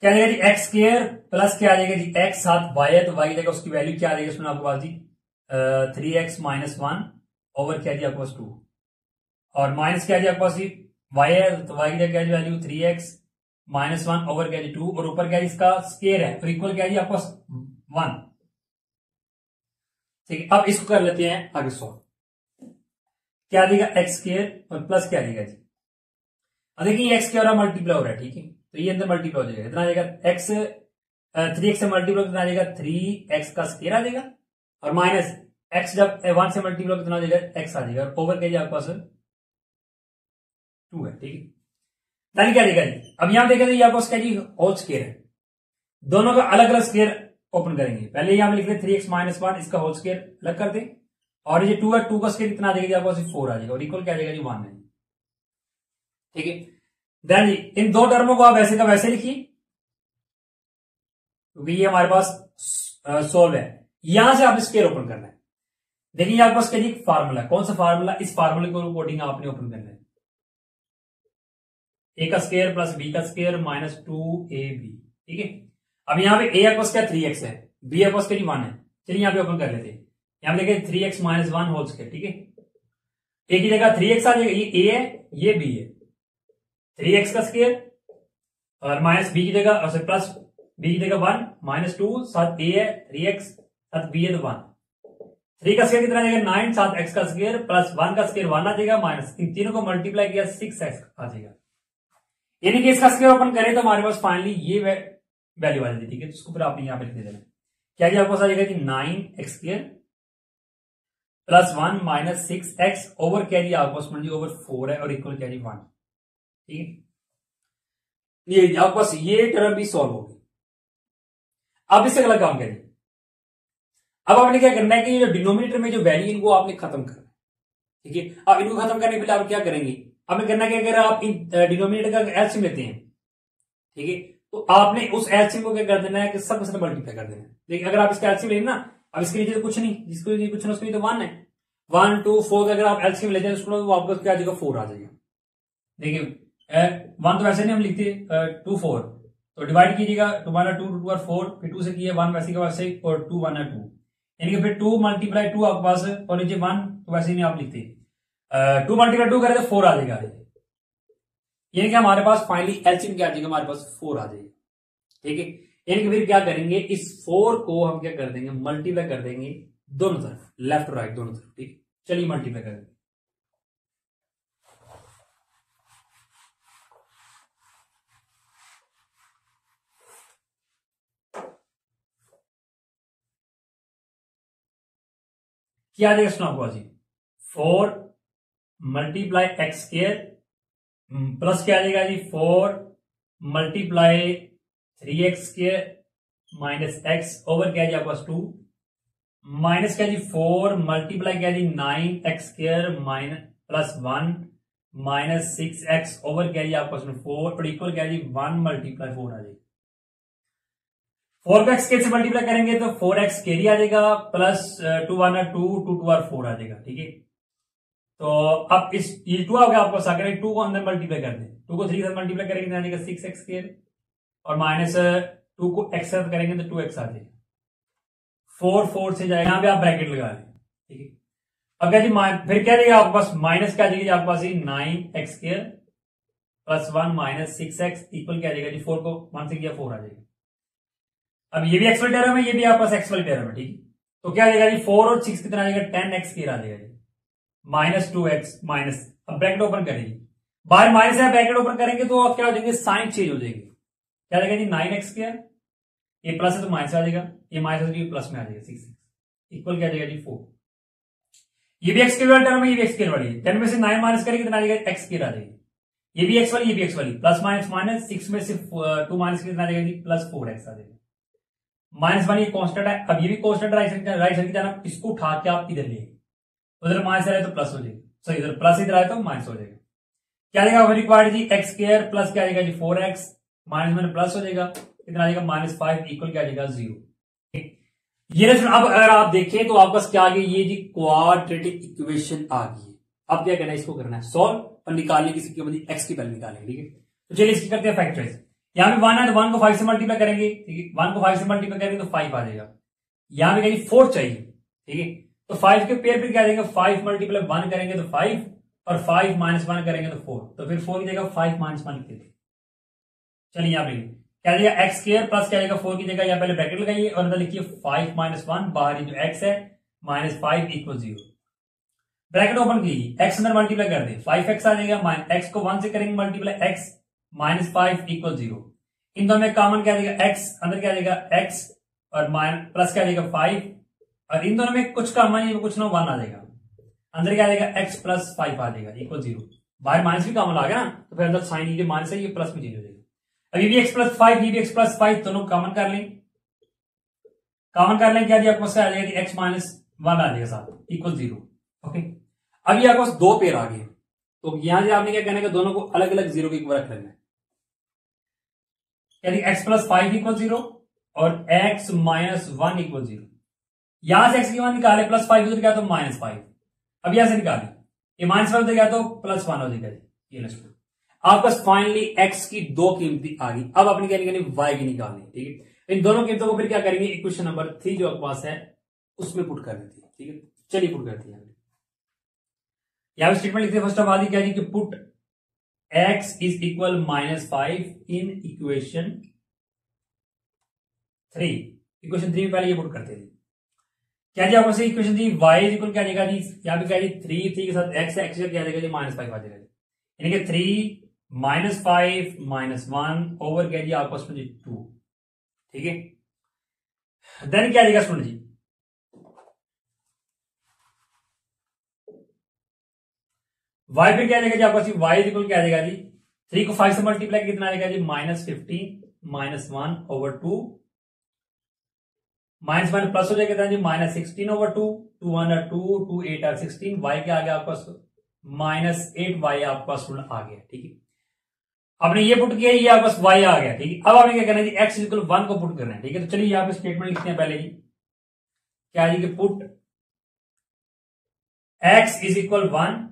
क्या आ जाएगा जी एक्स स्क्वायर प्लस क्या आ जाएगा जी एक्स साथ वाई है, तो वाई जाएगा उसकी वैल्यू क्या आ जाएगा इसमें आपके पास जी 3x माइनस 1 ओवर क्या जी आपके पास 2, और माइनस क्या जी आपके पास वाई है, तो वाई की क्या जी वैल्यू 3x माइनस 1 ओवर क्या जी 2, और ऊपर क्या जी इसका स्क्वायर है तो इक्वल क्या जी आपके पास 1। ठीक है, अब इसको कर लेते हैं आगे सॉल्व। क्या देगा एक्स स्क्वायर और प्लस क्या देगा जी, अब देखिए एक्स क्या हो रहा है मल्टीप्लाई हो रहा है, ठीक है, तो ये अंदर मल्टीप्लाई हो जाएगा, इतना आ जाएगा एक्स 3x से मल्टीप्लाई कितना आ जाएगा 3x का स्क्वायर आ जाएगा, और माइनस एक्स जब 1 से मल्टीप्लाई कितना आ जाएगा एक्स आ जाएगा, और ओवर क्या आपके पास 2 है। ठीक है, दानी क्या देगा जी, अब यहां देखा ये आपके पास क्या जी होल स्क्वायर है, दोनों का अलग अलग स्क्वायर ओपन करेंगे। पहले यहां पे लिख रहे 3x माइनस 1 इसका होल स्क्वायर अलग कर दें, और ये 2 है 2 का स्क्वायर कितना आ जाएगा आपके पास 4 आ जाएगा, और इक्वल क्या आ जाएगा जी 1 है। ठीक है, देन जी इन दो टर्मों को आप ऐसे का वैसे लिखिए क्योंकि ये हमारे पास सोल्व है। यहां से आप स्क्वायर ओपन करना है, देखिए आपके पास क्या जी फार्मूला, कौन सा फार्मूला, इस फार्मूले को कोडिंग आपने ओपन करना है, ए का स्क्वायर प्लस बी का स्क्वायर माइनस 2ab। ठीक है, अब यहां पे ए आपके पास क्या 3x है, बी आपके पास क्या 1 है, चलिए यहां पे ओपन कर लेते हैं, यहां पे देखिए 3x माइनस 1 होल स्क्वायर। ठीक है, ए की जगह 3x आ जाएगा, ये ए है ये बी है, 3x का स्क्वायर और माइनस बी की जगह और प्लस बी की जगह 1 माइनस 2 साथ ए है 3x साथ बी है तो 1, 3 का स्क्वायर कितना आ जाएगा 9 साथ x का स्क्वायर प्लस 1 का स्क्वायर 1 आ जाएगा, माइनस इन तीनों को मल्टीप्लाई किया 6x आ जाएगा, यानी कि इसका स्क्वायर ओपन करें तो हमारे पास फाइनली ये वैल्यू आ जाती है। ठीक है, तो उसको फिर आपने यहां पे लिख देना, क्या जी आपके पास आ जाएगा कि 9x square plus 1 minus 6x over क्या जी आपके पास ओवर 4 है और इक्वल क्या जी 1। ठीक है, ये आपके पास ये टर्म भी सॉल्व होगी। अब इससे अगला काम करिए, अब आपने क्या करना है कि जो डिनोमिनेटर में जो वैल्यू इनको आपने खत्म करना है। ठीक है, अब इनको खत्म करने के लिए आप क्या करेंगे, आपने करना क्या, अगर आप इन डिनोमिनेटर का एलसीएम लेते हैं, ठीक है, तो आपने उस एलसीएम को क्या कर देना है कि सब से मल्टीप्लाई कर देना है। देखिए अगर आप इसका एलसीएम लेंगे ना, अब इसके नीचे तो कुछ नहीं, जिसको लिए कुछ ना उसके लिए तो 1 है, 1 2 4 का अगर आप एलसीएम लेते हैं उसको तो आपको क्या आ जाएगा 4 आ जाएगा। देखिए 1 तो वैसे नहीं हम लिखते 2 4, तो डिवाइड कीजिएगा 2 1 2 2 4, फिर 2 से किए 1 वैसे का वैसे, और 2 1 2, यानी कि फिर 2 मल्टीप्लाई 2 आपके पास, और नीचे 1 तो वैसे ही नहीं आप लिखते, 2 मल्टीप्लाई 2 करें तो 4 आ जाएगा, यानी कि हमारे पास फाइनली एलसीएम क्या आ जाएगा, हमारे पास 4 आ जाएगा। ठीक है, यानी कि फिर क्या करेंगे, इस 4 को हम क्या कर देंगे मल्टीप्लाई कर देंगे दोनों तरफ, लेफ्ट और राइट दोनों तरफ। ठीक, चलिए मल्टीप्लाई कर देंगे, क्या आ जाएगा सुना आपको जी 4 मल्टीप्लाई एक्स स्क्वायर प्लस क्या आ जाएगा जी 4 multiply 3x square minus x over क्या जी आपके पास 2 माइनस क्या जी 4 मल्टीप्लाई क्या जी 9x square minus plus 1 minus 6x over क्या जी आपके पास 4 और इक्वल क्या जी 1 मल्टीप्लाई 4 आ जाएगा। 4 को एक्स स्क्वायर से मल्टीप्लाई करेंगे तो 4x कैरी आ जाएगा प्लस 2 1 2 2 2 और 4 आ जाएगा। ठीक है, तो अब इस ये 2 आ गया आपको सागर 2 को अंदर मल्टीप्लाई कर दें, 2 को 3 से मल्टीप्लाई करेंगे तो आ जाएगा 6x स्क्वायर और माइनस 2 को x से करेंगे तो 2x आ जाएगा, 4 4 से जाएगा, यहां पे आप ब्रैकेट लगा लें। ठीक है, अब क्या जी फिर क्या जाएगा आपके पास माइनस क्या जाएगी आपके पास 9x square plus 1 minus 6x equal क्या जाएगा जी 4 को 1 से किया 4 आ जाएगा। अब ये भी एक्स वाली टर्म है, ये भी आपके पास एक्स वाली टर्म है। ठीक है, तो क्या आ जाएगा जी 4 और 6 कितना आ जाएगा 10x स्क्वायर आ जाएगा जी माइनस 2x माइनस, अब ब्रैकेट ओपन करेंगे, बाहर माइनस है ब्रैकेट ओपन करेंगे तो अब क्या हो जाएंगे साइन चेंज हो जाएगी, क्या आ जाएगा जी 9x स्क्वायर, ये प्लस है तो माइनस आ जाएगा, ये माइनस है तो ये प्लस में आ जाएगा 6x इक्वल क्या आ जाएगा जी 4। ये भी एक्स स्क्वायर वाली टर्म है, ये भी एक्स स्क्वायर वाली है, 10 में से 9 माइनस करेंगे कितना आ जाएगा एक्स स्क्वायर आ जाएगी, ये भी एक्स वाली ये भी एक्स वाली, प्लस माइनस माइनस 6 में से 2 माइनस कितना आ जाएगा जी प्लस 4x आ जाएगा, माइनस 1 ये कांस्टेंट है, अब ये भी कांस्टेंट राइट साइड की जाना, इसको उठा के आप इधर ले, उधर माइनस आए तो प्लस हो जाएगा, सॉरी इधर प्लस इधर आए तो माइनस हो जाएगा, क्या आ जाएगा रिक्वायर्ड जी एक्स स्क्वायर प्लस क्या आ जाएगा जी 4x माइनस में प्लस हो जाएगा कितना आ जाएगा -5 इक्वल क्या आ जाएगा 0। ये अब अगर आप देखें तो आपके पास क्या आ गई, ये जी क्वाड्रेटिक इक्वेशन आ गई है। अब क्या करना है, इसको करना है सॉल्व और निकालने की कीमत एक्स की पहले निकालेंगे, ठीक है। तो चलिए इसकी करते हैं फैक्टराइज। यहां पे 1 है तो 1 को 5 से मल्टीप्लाई करेंगे, ठीक है। 1 को 5 से मल्टीप्लाई करेंगे तो 5 आ जाएगा। यहां पे कहीं 4 चाहिए, ठीक है। तो 5 के पेयर पे क्या देंगे, 5 मल्टीप्लाई 1 करेंगे तो 5 और 5 माइनस 1 करेंगे तो 4, तो फिर 4 की जगह 5 माइनस 1 लिख देंगे। चलिए यहां पे क्या देगा एक्स स्क्वायर प्लस क्या देगा 4 की जगह यहां पहले ब्रैकेट लगाइए और अंदर लिखिए 5 माइनस 1, बाहर ही जो एक्स है माइनस 5 इक्वल 0। ब्रैकेट ओपन कीजिए, एक्स अंदर मल्टीप्लाई कर दे 5x आ जाएगा, एक्स को 1 से करेंगे मल्टीप्लाई एक्स माइनस 5 इक्वल 0। इन दोनों में कॉमन क्या देगा एक्स, अंदर क्या देगा एक्स और माइनस प्लस क्या देगा 5, और इन दोनों में कुछ कॉमन है कुछ ना 1 आ जाएगा, अंदर क्या देगा एक्स प्लस 5 आ जाएगा इक्वल 0। बाहर माइनस भी कॉमन आ गया ना, तो फिर अंदर साइन ये माइनस है ये प्लस में चेंज हो जाएगा। अब ये भी x प्लस 5 ये भी x प्लस 5 दोनों कॉमन कर लें, क्या जी आपको आ जाएगा x माइनस 1 आ जाएगा साथ इक्वल 0। ओके, अब ये आपको दो पेयर आ गए, तो यहां से आपने क्या करना है कि दोनों को अलग अलग 0 के इक्वल रख लेना है। यानी x प्लस 5 इक्वल 0 और x माइनस 1 इक्वल 0। यहां से x की मान निकाले प्लस 5 उधर गया तो माइनस 5, अब यहां से निकाले ये माइनस 5 उधर गया तो प्लस 1 हो जाएगा जी। ये नस्ल आपका फाइनली x की दो कीमतें आ गई। अब अपनी क्या निकालनी, y की निकालनी, ठीक है। इन दोनों कीमतों को फिर क्या करेंगे, इक्वेशन नंबर 3 जो आपके पास है उसमें पुट कर देते हैं, ठीक है। चलिए पुट करते हैं, यहां पे स्टेटमेंट लिखते हैं फर्स्ट ऑफ ऑल क्या जी कि put x is equal minus 5 in equation 3। Equation 3 में पहले ये पुट करते हैं क्या जी आपको इक्वेशन थी y इज इक्वल क्या जाएगा जी, यहां पे क्या जी 3 के साथ x है, x क्या जाएगा जी माइनस 5 आ जाएगा, यानी कि 3 माइनस 5 माइनस 1 ओवर क्या जी आपको स्टूडेंट जी 2, ठीक है। देन क्या जाएगा स्टूडेंट जी y पे क्या जाएगा जी आपको y इज इक्वल क्या जाएगा जी 3 को 5 से मल्टीप्लाई कितना आएगा जी minus 15 minus 1 over 2 minus 1 plus हो जाएगा जी माइनस 16 ओवर 2, 2 1 2 2 8 और 16, y क्या आ गया आपका माइनस 8y आपका स्टूडेंट आ गया, ठीक है। आपने ये पुट किया, ये आपका y आ गया, ठीक है। अब आपने क्या करना है जी x इक्वल 1 को पुट करना है, ठीक है। तो चलिए यहाँ पे स्टेटमेंट लिखते हैं पहले जी क्या जी कि put x is equal 1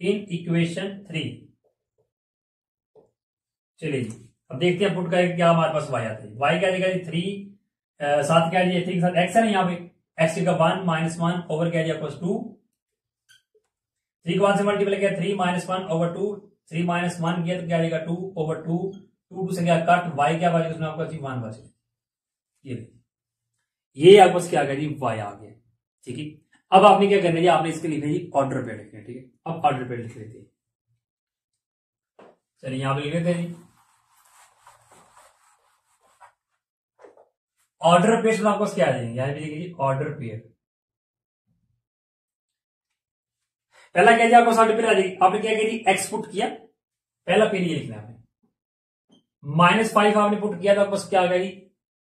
in equation 3। चलिए जी अब देखते हैं पुट का क्या हमारे पास y आता है, y क्या देगा जी 3 साथ क्या जी 3 के साथ x है ना, यहाँ पे x का 1 माइनस 1 ओवर क्या जी आपको 2, 3 को 1 से मल्टीप्लाई किया 3 माइनस 1 ओवर 2, 3 माइनस 1 किया तो क्या आएगा 2 ओवर 2, 2 से क्या कट y क्या बचेगा उसमें आपका 1 बचेगा। ये आपको क्या आ गया जी y आ गया, ठीक है। अब आपने क्या करना है जी आपने इसके लिखना है जी ऑर्डर पेयर लिखना है, ठीक है। अब ऑर्डर पेयर लिख लेते हैं, चलिए यहां पे लिख लेते हैं जी ऑर्डर पेयर में आपको क्या आ जाएंगे, यहां पे लिखिए जी ऑर्डर पेयर। पहला क्या जी आपको ऑर्डर पेयर आ जाएगी, आपने क्या किया जी एक्स पुट किया, पहला पेयर ये लिखना है आपने, माइनस 5 आपने पुट किया तो आपको क्या आ गया जी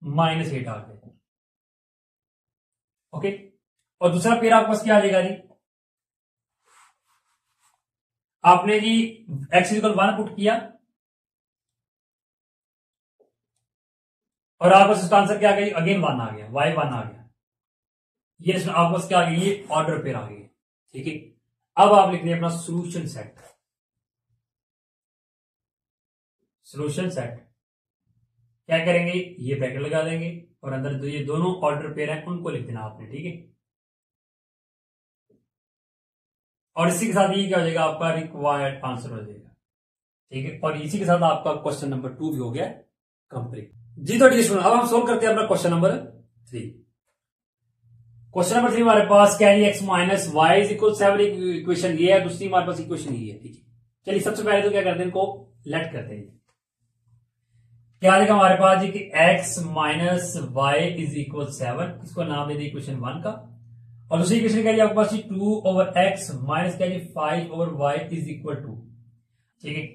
माइनस 8 आ गया, ओके। और दूसरा पेयर आपके पास क्या आ जाएगा जी, आपने जी x इक्वल 1 पुट किया और आपको इसका आंसर क्या आ गया, अगेन 1 आ गया, y 1 आ गया। ये आपके पास क्या आ गया, ये ऑर्डर पेयर आ गई, ठीक है। अब आप लिख लें अपना सोल्यूशन सेट, सोल्यूशन सेट क्या करेंगे, ये ब्रैकेट लगा देंगे और अंदर जो ये दोनों ऑर्डर पेयर है उनको लिख देना आपने, ठीक है। और इसी के साथ ये क्या हो जाएगा आपका रिक्वायर्ड आंसर हो जाएगा, ठीक है। और इसी के साथ आपका क्वेश्चन नंबर 2 भी हो गया कंप्लीट जी। तो अब हम सोल्व करते हैं अपना क्वेश्चन नंबर 3। क्वेश्चन नंबर 3 हमारे पास क्या है, x minus y is equal 7 equation ये है, दूसरी हमारे पास इक्वेशन ये है, ठीक है। चलिए सबसे पहले तो क्या करते हैं इनको लेट करते हैं, क्या आएगा हमारे पास जी कि x minus y is equal 7, इसको नाम दे दिया इक्वेशन 1 का। और दूसरी इक्वेशन क्या है आपके पास 2 ओवर एक्स माइनस क्या 5 ओवर वाई इज इक्वल 2, ठीक है।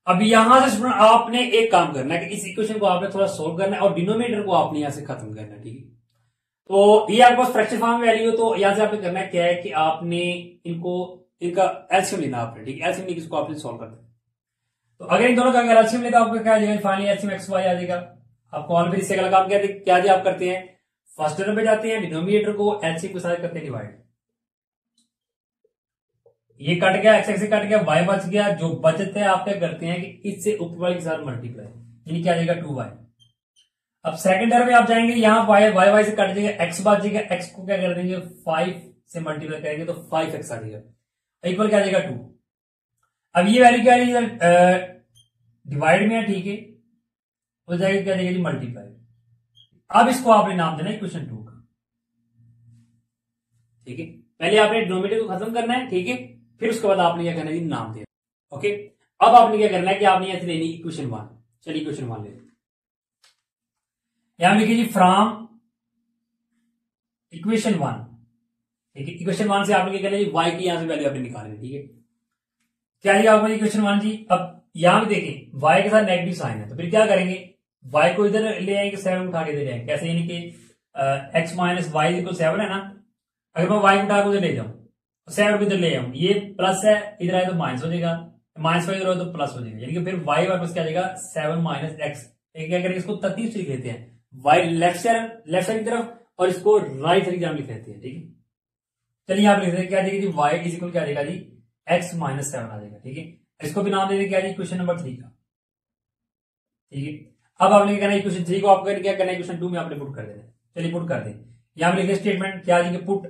अब यहां से आपने एक काम करना है कि इस इक्वेशन को आपने थोड़ा सोल्व करना है और डिनोमिनेटर को आपने यहां से खत्म करना है, ठीक है। तो ये आपके पास फ्रैक्शन फॉर्म में वैल्यू, तो यहां से आपने करना क्या है कि आपने इनका एलसीएम लेना आपने, ठीक है। एलसीएम लेके इसको आपने सोल्व करना है। तो अगर इन दोनों का अगर एलसीएम लेता आपको क्या आ जाएगा, फाइनली एलसीएम एक्स वाई आ जाएगा। आपको ऑन फिर इससे अगला काम क्या जी आप करते हैं फर्स्ट टर्म पे जाते हैं, डिनोमिनेटर को एच के साथ करते हैं डिवाइड, ये कट गया, एक्स से कट गया, वाई बच गया, जो बचते हैं आप क्या करते हैं कि इससे ऊपर वाले के साथ मल्टीप्लाई, यानी क्या आ जाएगा 2y। अब सेकंड टर्म में आप जाएंगे, यहां वाई से कट जाएगा, एक्स बच जाएगा, एक्स को क्या कर देंगे 5 से मल्टीप्लाई करेंगे तो 5x आ जाएगा, इक्वल क्या आ जाएगा 2। अब ये वैल्यू क्या है, डिवाइड में है, ठीक है, हो जाएगा क्या जाएगा जी मल्टीप्लाई। अब इसको आपने नाम देना है इक्वेशन 2 का, ठीक है। पहले आपने डिनोमिनेटर को खत्म करना है, ठीक है, फिर उसके बाद आपने क्या करना है नाम देना, ओके। अब आपने क्या करना है कि आपने ऐसे लेनी इक्वेशन 1। चलिए इक्वेशन 1 ले, यहां लिखिए जी फ्रॉम इक्वेशन 1, ठीक है। इक्वेशन 1 से आपने क्या करना है, y की यहां से वैल्यू आपने निकालनी है, ठीक है। क्या है आपका इक्वेशन 1 जी। अब यहां भी देखें y के साथ नेगेटिव साइन है, तो फिर क्या करेंगे, y को इधर ले आएंगे, 7 उठा के इधर ले आएंगे, कैसे, यानी कि x माइनस वाई इक्वल 7 है ना, अगर मैं y को उठा के उधर ले जाऊं, 7 को इधर ले आऊं, ये प्लस है, इधर आए तो माइनस हो जाएगा, माइनस का इधर हो तो प्लस हो जाएगा, यानी कि फिर y वापस क्या जाएगा 7 माइनस एक्स, क्या करेंगे इसको तरतीब से लिख लेते हैं, y लेफ्ट साइड की तरफ और इसको राइट साइड की तरफ लिख लेते हैं, ठीक है। चलिए आप लिख देते हैं क्या जाएगा जी, y इज इक्वल क्या जाएगा जी x माइनस 7 आ जाएगा, ठीक है। इसको भी नाम दे दें क्या जी क्वेश्चन नंबर 3 का, ठीक है। अब आपने क्या करना है, इक्वेशन 3 को आपको क्या करना है, इक्वेशन 2 में आपने पुट कर देना है। चलिए पुट कर दें, यहां पर लिखिए स्टेटमेंट क्या जी, put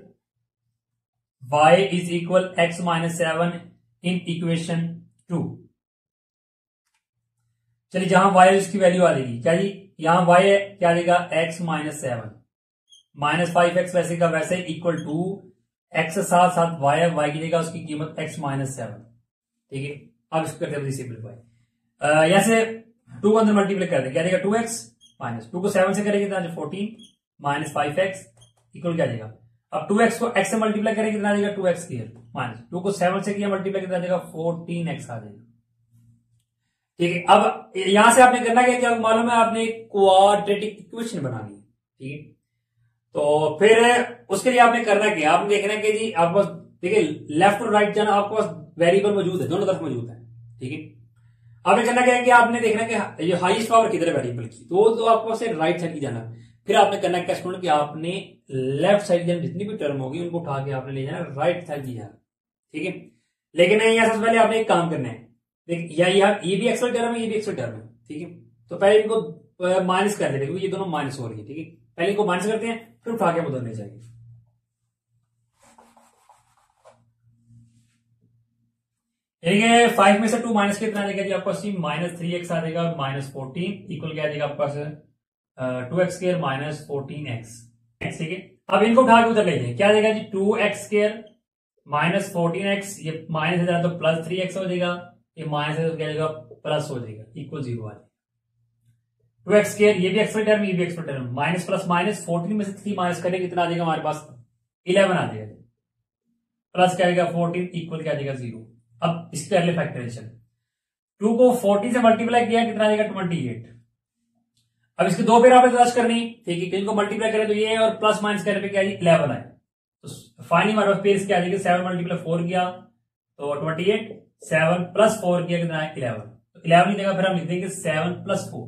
y is equal x minus 7 in equation 2। चलिए जहां y इसकी वैल्यू आ जाएगी क्या जी, यहां y है क्या आ जाएगा x माइनस 7 माइनस 5x वैसे का वैसे इक्वल टू x साथ साथ y है, y की जगह उसकी कीमत x माइनस 7, ठीक है। अब इसको करते हैं सिंपलीफाई, यहां से 2 को अंदर मल्टीप्लाई कर दें, क्या जाएगा 2x माइनस 2 को 7 से करेंगे तो 14 माइनस 5x इक्वल क्या जाएगा, अब 2x को x से मल्टीप्लाई करेंगे कितना आ जाएगा 2x स्क्वायर माइनस 2 को 7 से किया मल्टीप्लाई कितना आ जाएगा 14x आ जाएगा, ठीक है। अब यहां से आपने करना क्या मालूम है, आपने क्वाड्रेटिक इक्वेशन बनानी है, ठीक है। तो फिर उसके लिए आपने करना क्या, आपने देखना है कि जी आपके पास देखिए लेफ्ट और राइट जाना, आपके पास वेरिएबल मौजूद है, दोनों तरफ मौजूद है, ठीक है। आपने करना क्या है कि आपने देखना कि ये हाईएस्ट पावर किधर है वेरिएबल की, तो आपके पास राइट साइड की जाना, फिर आपने करना क्या स्टूडेंट कि आपने लेफ्ट साइड की जितनी भी टर्म होगी उनको उठा के आपने ले जाना राइट साइड की जाना, ठीक है। लेकिन यहां सबसे पहले आपने एक काम करना है, ये भी एक्सल टर्म है, ये भी एक्सल टर्म है, ठीक है। तो पहले इनको माइनस कर देते क्योंकि ये दोनों माइनस हो रही है, ठीक है। पहले इनको माइनस करते हैं फिर उठा के उधर ले जाएंगे, यानी 5 में से 2 माइनस कितना आ जाएगा जी आपको माइनस 3x आ जाएगा, माइनस 14 इक्वल क्या आ जाएगा आपके पास 2x स्क्वायर माइनस 14x, ठीक है। अब इनको उठा के उधर ले जाएंगे, क्या आ जाएगा जी 2x स्क्वायर माइनस 14x, ये माइनस है तो प्लस 3x हो जाएगा, ये माइनस है तो क्या जाएगा प्लस हो जाएगा, इक्वल 0 आ जाएगा। 2x स्क्वायर ये भी एक्सल टर्म, ये भी एक्सल टर्म, माइनस प्लस माइनस 14 में से 3 माइनस करें कितना आ जाएगा हमारे पास 11 आ जाएगा, प्लस क्या आएगा 14 इक्वल क्या आ जाएगा 0। अब इसके अगले फैक्टराइजेशन 2 को 14 से मल्टीप्लाई किया कितना आ जाएगा 28। अब इसके दो पेड़ आपने तलाश करनी, ठीक है, इनको मल्टीप्लाई करें तो ये और प्लस माइनस करने पे क्या 11 आए, तो फाइनली हमारे पास पेड़ क्या आ जाएगा 7 मल्टीप्लाई 4 किया तो 28, 7 प्लस 4 किया कितना है 11, तो 11 की जगह फिर हम लिख देंगे 7 प्लस 4,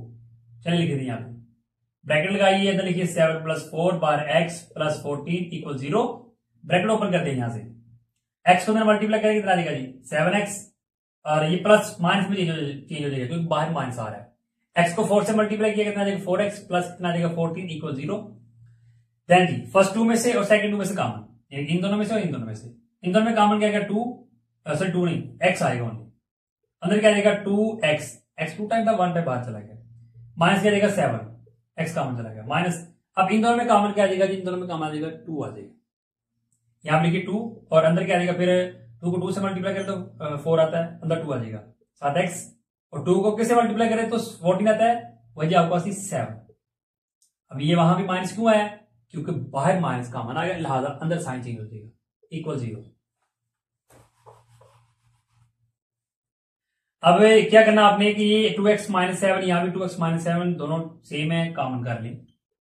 चलिए लिख दें यहाँ पे ब्रैकेट लगाइए, तो लिखिए 7 प्लस 4 बार x plus 14 equal 0, bracket open करते हैं यहां से, x को मल्टीप्लाई करेंगे कितना देगा जी 7x, और ये प्लस माइनस में चेंज हो जाएगा क्योंकि बाहर माइनस आ रहा है, x को 4 से मल्टीप्लाई किया कितना देगा 4x प्लस कितना देगा 14 इक्वल 0। देन जी फर्स्ट 2 में से और सेकंड 2 में से कॉमन, इन दोनों में से और इन दोनों में से, इन दोनों में कॉमन क्या आएगा 2, सॉरी 2 नहीं x आएगा ओनली, अंदर क्या आएगा 2x, x 2 टाइम था 1 टाइम बाहर चला गया, माइनस क्या आएगा 7, x कॉमन चला गया माइनस, अब इन दोनों में कॉमन क्या आ जाएगा, इन दोनों में कॉमन आ जाएगा 2 आ जाएगा, यहां लिखिए 2 और अंदर क्या आ जाएगा, फिर 2 को 2 से मल्टीप्लाई करें तो 4 आता है, अंदर 2 आ जाएगा 7x, और 2 को किससे मल्टीप्लाई करें तो 14 आता है, वही आपको 7। अब ये वहां भी माइनस क्यों आया, क्योंकि बाहर माइनस कॉमन आ गया, लिहाजा अंदर साइन चेंज हो जाएगा इक्वल 0। अब क्या करना आपने कि ये 2x माइनस 7, यहां भी 2x माइनस 7 दोनों सेम है, कॉमन कर लें,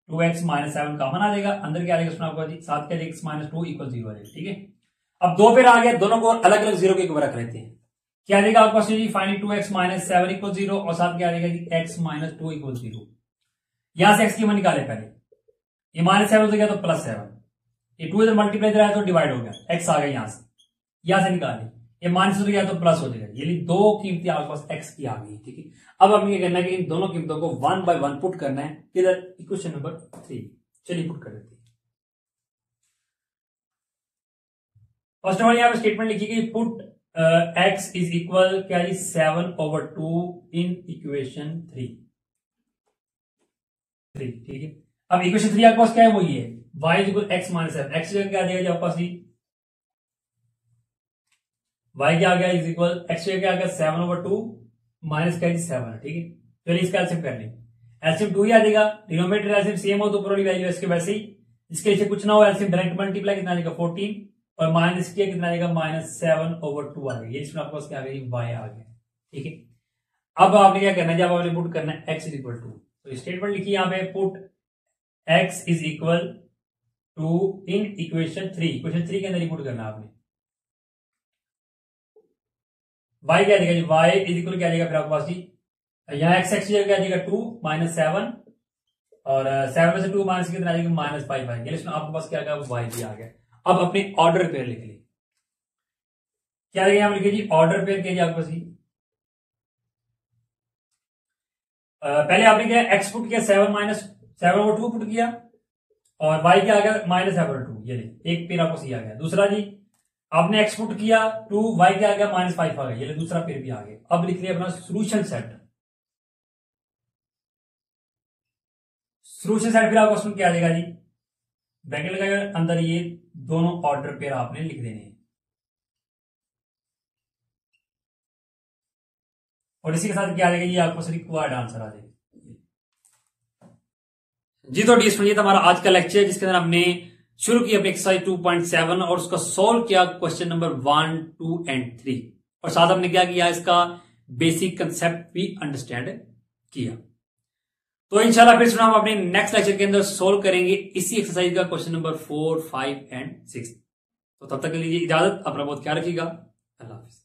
2x माइनस 7 कॉमन आ जाएगा, अंदर क्या आ जाएगा आपको 7 क्या x माइनस 2 इक्वल 0 आ जाएगा, ठीक है। अब दो पेड़ आ गया, दोनों को अलग अलग 0 के ऊपर रख लेते हैं, क्या आ जाएगा आपको जी फाइनली 2x माइनस 7 इक्वल 0 और साथ क्या आ जाएगा जी x माइनस 2 इक्वल 0, यहां से x की मान निकाले पहले, ये -7 हो गया तो +7, ये 2 इधर मल्टीप्लाई इधर आया तो डिवाइड हो गया, x आ गया यहां से निकाले, ये माइनस हो गया तो प्लस हो जाएगा, ये दो कीमतें आपके पास x की आ गई। ठीक है, अब हमें क्या करना है कि इन दोनों कीमतों को 1 बाय 1 पुट करना है किधर, इक्वेशन नंबर 3। चलिए पुट कर देते हैं। फर्स्ट ऑफ ऑल यहाँ पे स्टेटमेंट लिखी गई पुट x इज इक्वल क्या जी 7/2 इन इक्वेशन 3। ठीक है, अब इक्वेशन 3 आपके पास क्या है, वो ये y is equal x minus f, x क्या आ जाएगा आपके पास y क्या आ गया इज इक्वल x क्या आ गया 7/2 माइनस क्या 7। ठीक है, चलिए इसका एलसीएम कर लें, एलसीएम 2 ही आ जाएगा, डिनोमिनेटर एलसीएम सेम हो तो ऊपर वाली वैल्यू इसके वैसे ही, इसके नीचे कुछ ना हो एलसीएम डायरेक्ट मल्टीप्लाई कितना आ जाएगा 14 और माइनस किया कितना आ जाएगा -7/2 आ गया, ये इसमें आपके पास क्या आ गया y आ गया। ठीक है, अब आपने क्या करना है, जब आपने पुट करना है x इज इक्वल टू, तो स्टेटमेंट लिखिए यहाँ पे put x is equal to in equation 3, equation 3 के अंदर ही पुट करना है आपने, y क्या आ जाएगा जी, y इज इक्वल क्या आ जाएगा फिर आपके पास जी, यहाँ x क्या आ जाएगा 2 -7 और 7 में से 2 माइनस कितना आ जाएगा -5 आ गया, इसमें आपके पास क्या आ गया y भी आ गया। अब अपने ऑर्डर पेयर लिख ली, क्या यहां लिखिए जी ऑर्डर पेयर क्या आपके पास ही, पहले आपने क्या x पुट किया 7/2 पुट किया और y क्या आ गया -7/2, ये एक पेयर आपको सी आ गया। दूसरा जी आपने x पुट किया 2, y क्या आ गया -5 आ गया, ये दूसरा पेयर भी आ गया। अब लिख लिया अपना सोल्यूशन सेट, सोल्यूशन सेट फिर आपको उसमें क्या आ जाएगा जी, ब्रैकेट लगाएगा अंदर ये दोनों ऑर्डर पेयर आपने लिख देने हैं और इसी के साथ क्या आ जाएगा, ये आपको रिक्वायर्ड आंसर आ जाएगा जी। तो डी स्टूडेंट, हमारा आज का लेक्चर जिसके अंदर हमने शुरू किया अपनी एक्सरसाइज 2.7 और उसका सोल्व किया क्वेश्चन नंबर 1, 2 एंड 3 और साथ हमने क्या किया, इसका बेसिक कंसेप्ट भी अंडरस्टैंड किया। तो इंशाल्लाह फिर हम अपने नेक्स्ट लेक्चर के अंदर सोल्व करेंगे इसी एक्सरसाइज का क्वेश्चन नंबर 4, 5 एंड 6। तो तब तक के लिए इजाजत, अपना बहुत ख्याल रखिएगा, अल्लाह हाफिज।